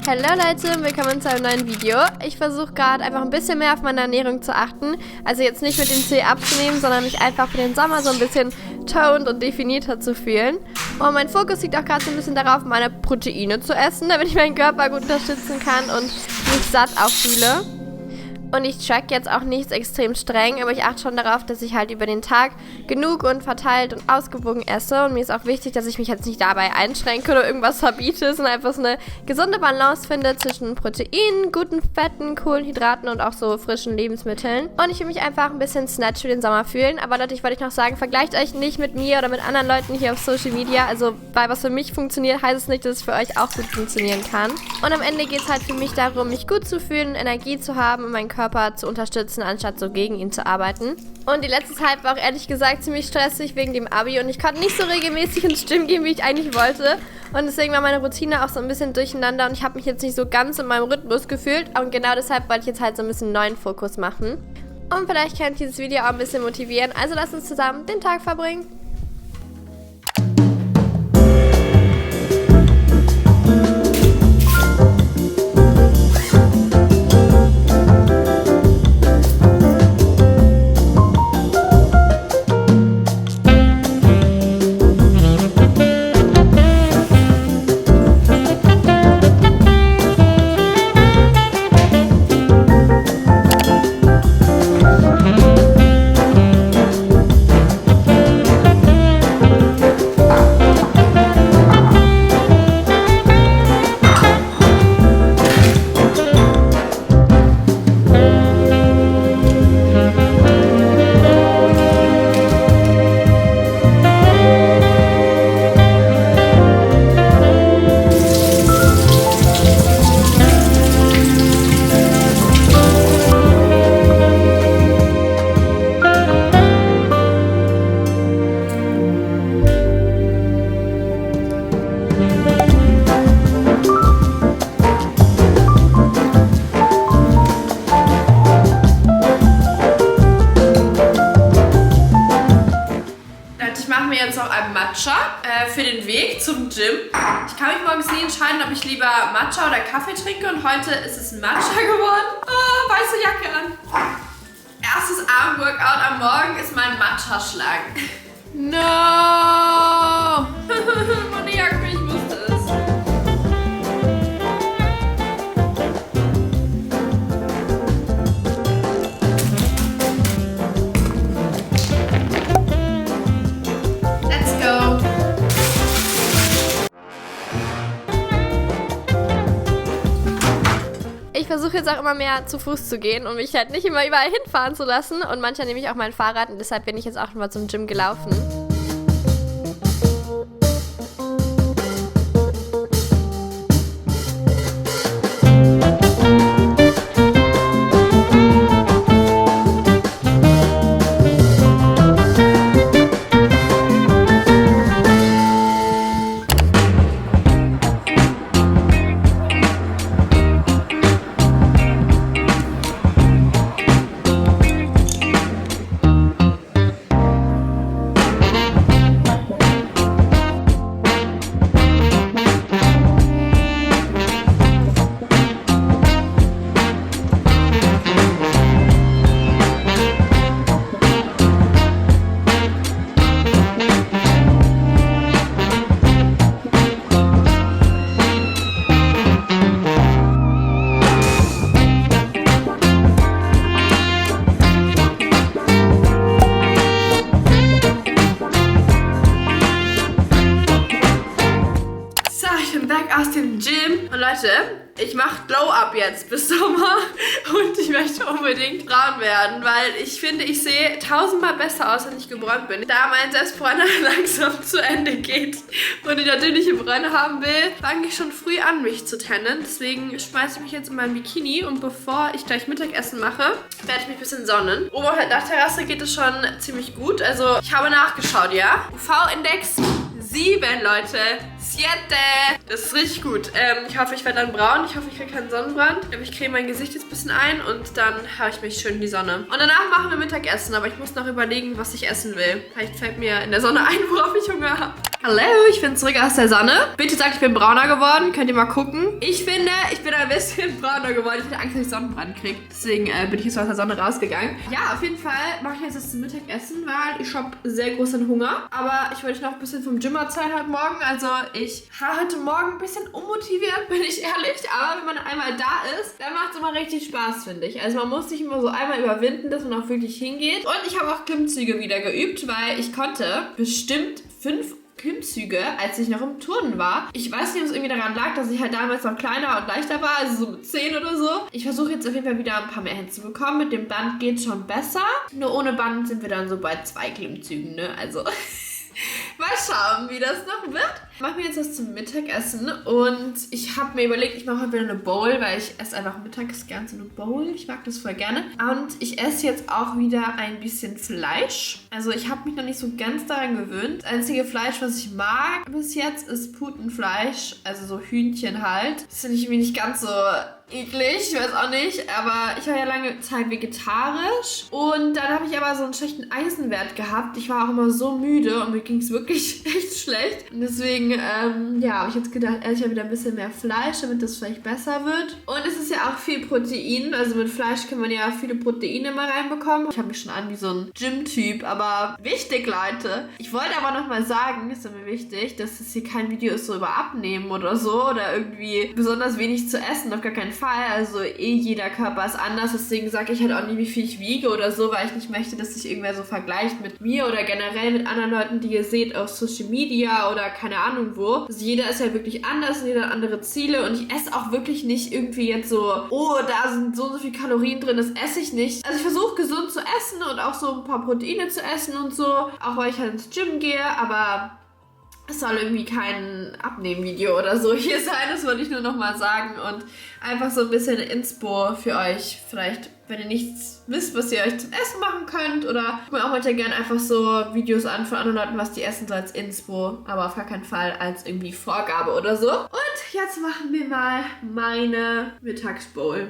Hallo Leute, willkommen zu einem neuen Video. Ich versuche gerade einfach ein bisschen mehr auf meine Ernährung zu achten. Also jetzt nicht mit dem Ziel abzunehmen, sondern mich einfach für den Sommer so ein bisschen toned und definierter zu fühlen. Und mein Fokus liegt auch gerade so ein bisschen darauf, meine Proteine zu essen, damit ich meinen Körper gut unterstützen kann und mich satt auch fühle. Und ich track jetzt auch nichts extrem streng, aber ich achte schon darauf, dass ich halt über den Tag genug und verteilt und ausgewogen esse. Und mir ist auch wichtig, dass ich mich jetzt nicht dabei einschränke oder irgendwas verbiete, sondern einfach so eine gesunde Balance finde zwischen Proteinen, guten Fetten, Kohlenhydraten und auch so frischen Lebensmitteln. Und ich will mich einfach ein bisschen snatch für den Sommer fühlen. Aber Leute, ich wollte euch noch sagen, vergleicht euch nicht mit mir oder mit anderen Leuten hier auf Social Media. Also, weil was für mich funktioniert, heißt es nicht, dass es für euch auch gut funktionieren kann. Und am Ende geht es halt für mich darum, mich gut zu fühlen, Energie zu haben und meinen Körper zu unterstützen, anstatt so gegen ihn zu arbeiten. Und die letzte Zeit war auch ehrlich gesagt ziemlich stressig wegen dem Abi und ich konnte nicht so regelmäßig ins Gym gehen, wie ich eigentlich wollte. Und deswegen war meine Routine auch so ein bisschen durcheinander und ich habe mich jetzt nicht so ganz in meinem Rhythmus gefühlt. Und genau deshalb wollte ich jetzt halt so ein bisschen einen neuen Fokus machen. Und vielleicht kann ich dieses Video auch ein bisschen motivieren. Also lasst uns zusammen den Tag verbringen. Matcha für den Weg zum Gym. Ich kann mich morgens nie entscheiden, ob ich lieber Matcha oder Kaffee trinke und heute ist es Matcha geworden. Oh, weiße Jacke an. Erstes Armworkout am Morgen ist mein Matcha-Schlag. No! Meine Jacke, ich wusste es. Ich versuche jetzt auch immer mehr zu Fuß zu gehen und mich halt nicht immer überall hinfahren zu lassen. Und manchmal nehme ich auch mein Fahrrad und deshalb bin ich jetzt auch mal zum Gym gelaufen. Aus dem Gym. Und Leute, ich mache Glow-Up jetzt bis Sommer und ich möchte unbedingt braun werden, weil ich finde, ich sehe 1000-mal besser aus, wenn ich gebräunt bin. Da mein Selbstbräuner langsam zu Ende geht und ich natürliche Bräune haben will, fange ich schon früh an, mich zu tannen. Deswegen schmeiße ich mich jetzt in mein Bikini und bevor ich gleich Mittagessen mache, werde ich mich ein bisschen sonnen. Oberhalb der Terrasse geht es schon ziemlich gut. Also ich habe nachgeschaut, ja. UV-Index 7, Leute. 7. Das ist richtig gut. Ich hoffe, ich werde dann braun. Ich hoffe, ich kriege keinen Sonnenbrand. Ich creme mein Gesicht jetzt ein bisschen ein und dann habe ich mich schön in die Sonne. Und danach machen wir Mittagessen, aber ich muss noch überlegen, was ich essen will. Vielleicht fällt mir in der Sonne ein, worauf ich Hunger habe. Hallo, ich bin zurück aus der Sonne. Bitte sagt, ich bin brauner geworden. Könnt ihr mal gucken. Ich finde, ich bin ein bisschen brauner geworden. Ich hatte Angst, dass ich Sonnenbrand kriege. Deswegen bin ich jetzt aus der Sonne rausgegangen. Ja, auf jeden Fall mache ich jetzt das zum Mittagessen, weil ich habe sehr großen Hunger. Aber ich wollte noch ein bisschen vom Gym erzählen heute Morgen. Also ich war heute Morgen ein bisschen unmotiviert, bin ich ehrlich. Aber wenn man einmal da ist, dann macht es immer richtig Spaß, finde ich. Also man muss sich immer so einmal überwinden, dass man auch wirklich hingeht. Und ich habe auch Klimmzüge wieder geübt, weil ich konnte bestimmt 5 Klimmzüge, als ich noch im Turnen war. Ich weiß nicht, ob es irgendwie daran lag, dass ich halt damals noch kleiner und leichter war, also so mit 10 oder so. Ich versuche jetzt auf jeden Fall wieder ein paar mehr hinzubekommen. Mit dem Band geht es schon besser. Nur ohne Band sind wir dann so bei 2 Klimmzügen, ne? Also mal schauen, wie das noch wird. Ich mache mir jetzt was zum Mittagessen und ich habe mir überlegt, ich mache heute wieder eine Bowl, weil ich esse einfach mittags gerne so eine Bowl. Ich mag das voll gerne. Und ich esse jetzt auch wieder ein bisschen Fleisch. Also ich habe mich noch nicht so ganz daran gewöhnt. Das einzige Fleisch, was ich mag bis jetzt, ist Putenfleisch. Also so Hühnchen halt. Das finde ich irgendwie nicht ganz so eklig, ich weiß auch nicht, aber ich war ja lange Zeit vegetarisch und dann habe ich aber so einen schlechten Eisenwert gehabt. Ich war auch immer so müde und mir ging es wirklich echt schlecht. Und deswegen, habe ich jetzt gedacht, esse ich ja wieder ein bisschen mehr Fleisch, damit das vielleicht besser wird. Und es ist ja auch viel Protein, also mit Fleisch kann man ja viele Proteine mal reinbekommen. Ich habe mich schon an wie so ein Gym-Typ, aber wichtig, Leute. Ich wollte aber nochmal sagen, ist mir wichtig, dass es hier kein Video ist so über Abnehmen oder so oder irgendwie besonders wenig zu essen, auf gar keinen Fall. Also jeder Körper ist anders, deswegen sage ich halt auch nie, wie viel ich wiege oder so, weil ich nicht möchte, dass sich irgendwer so vergleicht mit mir oder generell mit anderen Leuten, die ihr seht auf Social Media oder keine Ahnung wo. Also jeder ist ja wirklich anders und jeder hat andere Ziele und ich esse auch wirklich nicht irgendwie jetzt so, oh, da sind so viele Kalorien drin, das esse ich nicht. Also ich versuche gesund zu essen und auch so ein paar Proteine zu essen und so, auch weil ich halt ins Gym gehe, aber es soll irgendwie kein Abnehmen-Video oder so hier sein, das wollte ich nur nochmal sagen und einfach so ein bisschen Inspo für euch. Vielleicht, wenn ihr nichts wisst, was ihr euch zum Essen machen könnt oder guckt mir auch manchmal gerne einfach so Videos an von anderen Leuten, was die essen, so als Inspo, aber auf gar keinen Fall als irgendwie Vorgabe oder so. Und jetzt machen wir mal meine Mittagsbowl.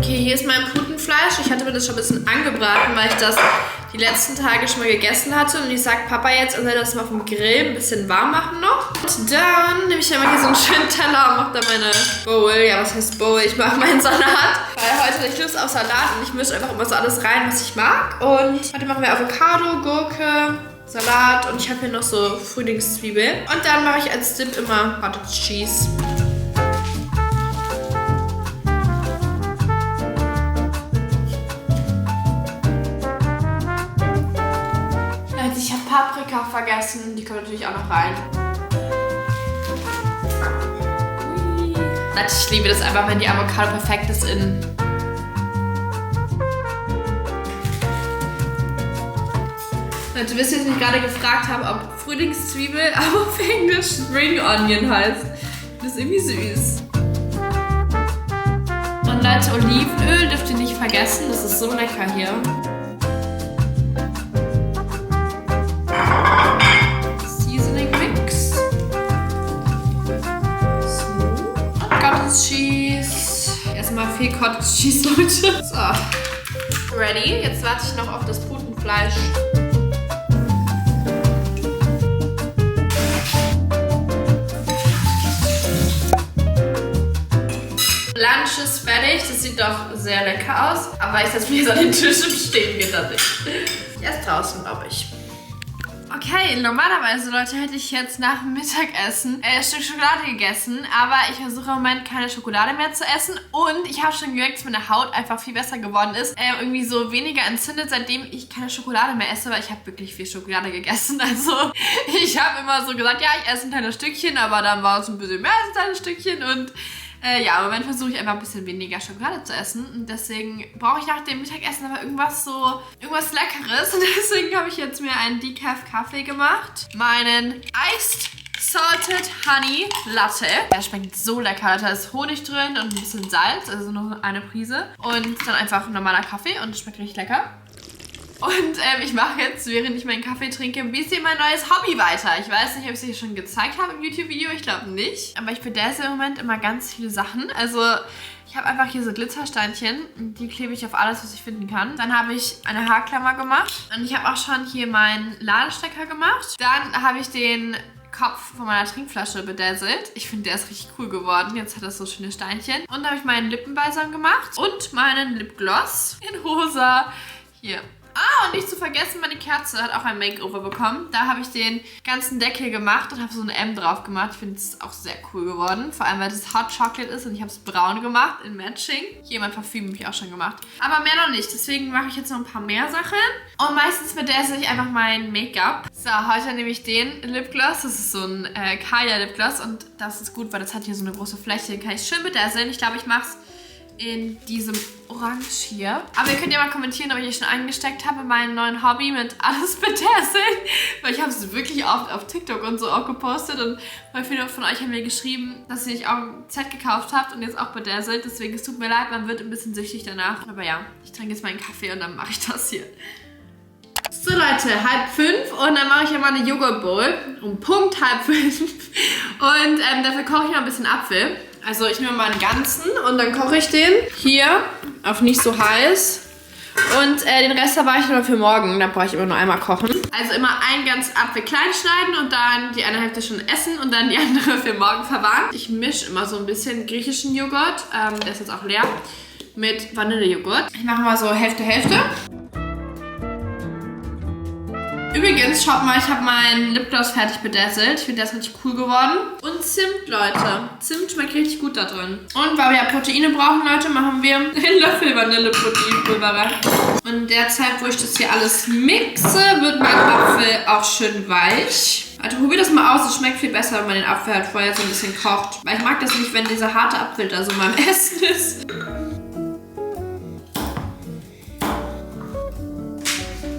Hier ist mein Putenfleisch. Ich hatte mir das schon ein bisschen angebraten, weil ich das die letzten Tage schon mal gegessen hatte. Und ich sag Papa jetzt, er soll das mal auf dem Grill ein bisschen warm machen noch. Und dann nehme ich immer hier so einen schönen Teller und mache da meine Bowl. Ja, was heißt Bowl? Ich mache meinen Salat. Weil heute habe ich Lust auf Salat und ich mische einfach immer so alles rein, was ich mag. Und heute machen wir Avocado, Gurke, Salat und ich habe hier noch so Frühlingszwiebeln. Und dann mache ich als Dip immer Cottage Cheese. Ich habe Paprika vergessen, die kommt natürlich auch noch rein. Ich liebe das einfach, wenn die Avocado perfekt ist in. Leute, wisst ihr, dass ich mich gerade gefragt habe, ob Frühlingszwiebel auch auf Englisch Spring Onion heißt. Das ist irgendwie süß. Und Leute, Olivenöl dürft ihr nicht vergessen, das ist so lecker hier. Cheese. Erstmal viel Cottage Cheese, Leute. So. Ready. Jetzt warte ich noch auf das Putenfleisch. Lunch ist fertig. Das sieht doch sehr lecker aus. Aber ich setze mich jetzt an den Tisch und stehen geht das nicht. Erst draußen, glaube ich. Okay, normalerweise, Leute, hätte ich jetzt nach dem Mittagessen ein Stück Schokolade gegessen, aber ich versuche im Moment keine Schokolade mehr zu essen und ich habe schon gemerkt, dass meine Haut einfach viel besser geworden ist, irgendwie so weniger entzündet, seitdem ich keine Schokolade mehr esse, weil ich habe wirklich viel Schokolade gegessen, also ich habe immer so gesagt, ja, ich esse ein kleines Stückchen, aber dann war es ein bisschen mehr als ein kleines Stückchen und ja, im Moment versuche ich einfach ein bisschen weniger Schokolade zu essen und deswegen brauche ich nach dem Mittagessen aber irgendwas Leckeres und deswegen habe ich jetzt mir einen Decaf-Kaffee gemacht, meinen Iced Salted Honey Latte. Der schmeckt so lecker. Da ist Honig drin und ein bisschen Salz, also nur eine Prise. Und dann einfach ein normaler Kaffee und schmeckt richtig lecker. Und ich mache jetzt, während ich meinen Kaffee trinke, ein bisschen mein neues Hobby weiter. Ich weiß nicht, ob ich es dir schon gezeigt habe im YouTube-Video. Ich glaube nicht. Aber ich bedazzle im Moment immer ganz viele Sachen. Also ich habe einfach hier so Glitzersteinchen. Die klebe ich auf alles, was ich finden kann. Dann habe ich eine Haarklammer gemacht. Und ich habe auch schon hier meinen Ladestecker gemacht. Dann habe ich den Kopf von meiner Trinkflasche bedazzelt. Ich finde, der ist richtig cool geworden. Jetzt hat er so schöne Steinchen. Und da habe ich meinen Lippenbalsam gemacht. Und meinen Lipgloss in rosa. Hier. Ah, und nicht zu vergessen, meine Kerze hat auch ein Makeover bekommen. Da habe ich den ganzen Deckel gemacht und habe so eine M drauf gemacht. Ich finde es auch sehr cool geworden. Vor allem, weil das Hot Chocolate ist und ich habe es braun gemacht in Matching. Hier mein Parfüm habe ich auch schon gemacht. Aber mehr noch nicht. Deswegen mache ich jetzt noch ein paar mehr Sachen. Und meistens bedazzle ich einfach mein Make-up. So, heute nehme ich den Lipgloss. Das ist so ein Kaya Lipgloss. Und das ist gut, weil das hat hier so eine große Fläche. Den kann ich schön bedazzeln. Ich glaube, ich mache es in diesem Orange hier. Aber ihr könnt ja mal kommentieren, ob ich euch schon eingesteckt habe, mein neuen Hobby mit alles bedazzlen. Weil ich habe es wirklich oft auf TikTok und so auch gepostet. Und weil viele von euch haben mir geschrieben, dass ihr euch auch ein Set gekauft habt und jetzt auch bedazzelt. Deswegen, es tut mir leid, man wird ein bisschen süchtig danach. Aber ja, ich trinke jetzt meinen Kaffee und dann mache ich das hier. So Leute, 4:30 und dann mache ich ja mal eine Joghurt Bowl. Um Punkt 4:30. Und dafür koche ich noch ein bisschen Apfel. Also ich nehme mal einen ganzen und dann koche ich den hier auf nicht so heiß. Und den Rest erwarte ich nur für morgen. Dann brauche ich immer nur einmal kochen. Also immer einen ganzen Apfel klein schneiden und dann die eine Hälfte schon essen und dann die andere für morgen verwahren. Ich mische immer so ein bisschen griechischen Joghurt. Der ist jetzt auch leer. Mit Vanillejoghurt. Ich mache mal so Hälfte, Hälfte. Übrigens, schaut mal, ich habe meinen Lipgloss fertig bedazzelt. Ich finde, der ist richtig cool geworden. Und Zimt, Leute. Zimt schmeckt richtig gut da drin. Und weil wir ja Proteine brauchen, Leute, machen wir einen Löffel Vanilleproteinpulver rein. Und in der Zeit, wo ich das hier alles mixe, wird mein Apfel auch schön weich. Also probiert das mal aus. Es schmeckt viel besser, wenn man den Apfel halt vorher so ein bisschen kocht. Weil ich mag das nicht, wenn dieser harte Apfel da so beim Essen ist.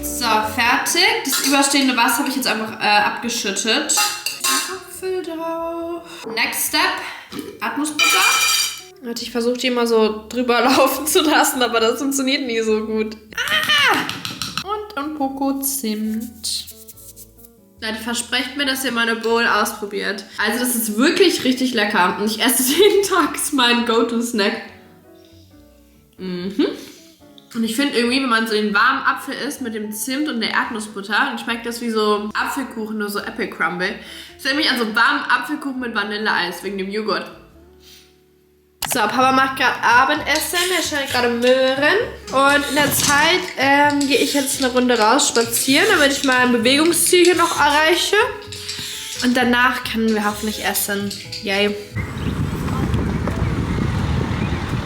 So, fertig. Das überstehende Wasser habe ich jetzt einfach abgeschüttet. Apfel drauf. Next step. Erdnussbutter. Warte, ich versuche die immer so drüber laufen zu lassen, aber das funktioniert nie so gut. Ah! Und Kokozimt. Leute, versprecht mir, dass ihr meine Bowl ausprobiert. Also das ist wirklich richtig lecker. Und ich esse es jeden Tag. Das ist mein Go-To-Snack. Und ich finde irgendwie, wenn man so den warmen Apfel isst mit dem Zimt und der Erdnussbutter, dann schmeckt das wie so Apfelkuchen, nur so Apple Crumble. Ich erinnere mich an so warmen Apfelkuchen mit Vanilleeis wegen dem Joghurt. So, Papa macht gerade Abendessen, er schneidet gerade Möhren. Und in der Zeit gehe ich jetzt eine Runde raus spazieren, damit ich mein Bewegungsziel hier noch erreiche. Und danach können wir hoffentlich essen. Yay.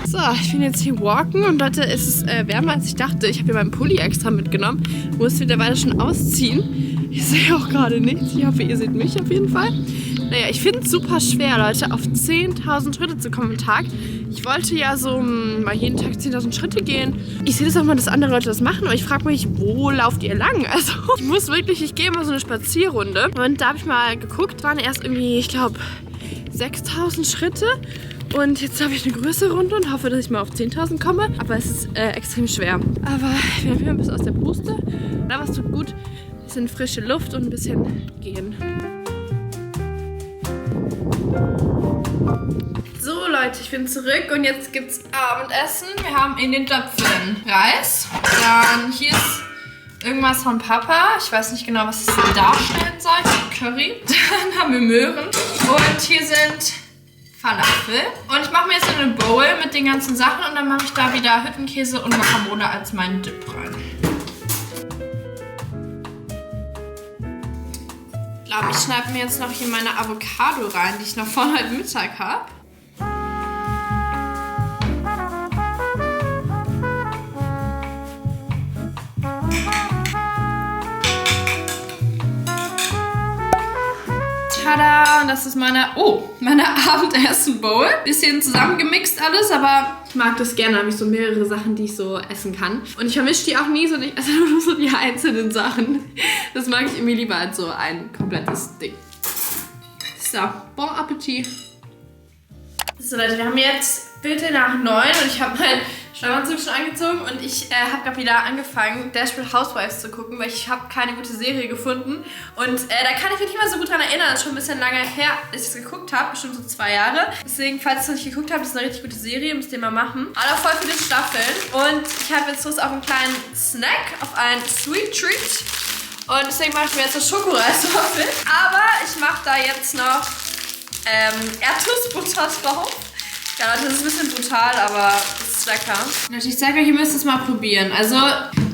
So, ich bin jetzt hier walken und Leute, es ist wärmer als ich dachte. Ich habe hier meinen Pulli extra mitgenommen. Muss mittlerweile schon ausziehen. Ich sehe auch gerade nichts. Ich hoffe, ihr seht mich auf jeden Fall. Naja, ich finde es super schwer, Leute, auf 10.000 Schritte zu kommen am Tag. Ich wollte ja so mal jeden Tag 10.000 Schritte gehen. Ich sehe das auch mal, dass andere Leute das machen, aber ich frage mich, wo lauft ihr lang? Also, ich gehe mal so eine Spazierrunde. Und da habe ich mal geguckt, waren erst irgendwie, ich glaube, 6.000 Schritte. Und jetzt habe ich eine größere Runde und hoffe, dass ich mal auf 10.000 komme. Aber es ist extrem schwer. Aber ich bin ein bisschen aus der Puste. Da was tut gut. Ein bisschen frische Luft und ein bisschen gehen. So Leute, ich bin zurück und jetzt gibt's Abendessen. Wir haben in den Töpfen Reis. Dann hier ist irgendwas von Papa. Ich weiß nicht genau, was es darstellen soll. Curry. Dann haben wir Möhren. Und hier sind Falafel. Und ich mache mir jetzt eine Bowl mit den ganzen Sachen und dann mache ich da wieder Hüttenkäse und Guacamole als meinen Dip rein. Ich glaube, ich schneide mir jetzt noch hier meine Avocado rein, die ich noch von heute Mittag habe. Tada! Und das ist meine Abendessen-Bowl. Bisschen zusammengemixt alles, aber ich mag das gerne. Da habe ich so mehrere Sachen, die ich so essen kann. Und ich vermische die auch nie so, ich esse nur so die einzelnen Sachen. Das mag ich irgendwie lieber als so ein komplettes Ding. So, bon Appetit. So Leute, wir haben jetzt Viertel nach 9 und ich habe meinen Schlafanzug schon angezogen und ich habe gerade wieder angefangen, Desperate Housewives zu gucken, weil ich habe keine gute Serie gefunden und da kann ich mich nicht mehr so gut dran erinnern, das ist schon ein bisschen lange her, dass ich es geguckt habe, bestimmt so 2 Jahre. Deswegen, falls ihr es noch nicht geguckt habt, das ist eine richtig gute Serie, müsst ihr mal machen. Alle voll viele Staffeln und ich habe jetzt Lust auf einen kleinen Snack, auf einen Sweet Treat und deswegen mache ich mir jetzt eine Schokoreiswaffel, aber ich mache da jetzt noch Erdnussbutter drauf. Ja Leute, das ist ein bisschen brutal, aber es ist lecker. Und ich zeige euch, ihr müsst es mal probieren. Also,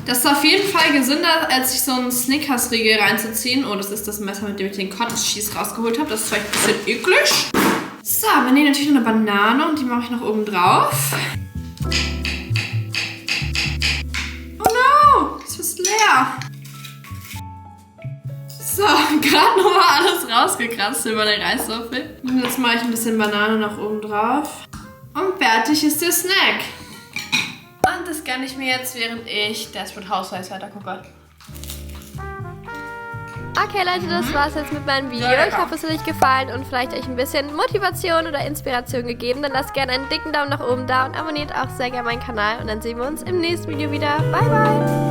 das ist auf jeden Fall gesünder, als sich so einen Snickers-Riegel reinzuziehen. Oh, das ist das Messer, mit dem ich den Cottage Cheese rausgeholt habe. Das ist vielleicht ein bisschen eklig. So, wir nehmen natürlich noch eine Banane und die mache ich noch oben drauf. Oh no, das ist leer. So, gerade nochmal alles rausgekratzt über der Reiswafel. Und jetzt mache ich ein bisschen Banane noch oben drauf. Und fertig ist der Snack. Und das gönne ich mir jetzt, während ich Desperate Housewives weitergucke. Okay Leute, das war's jetzt mit meinem Video. Ich hoffe, es hat euch gefallen und vielleicht euch ein bisschen Motivation oder Inspiration gegeben. Dann lasst gerne einen dicken Daumen nach oben da und abonniert auch sehr gerne meinen Kanal. Und dann sehen wir uns im nächsten Video wieder. Bye, bye!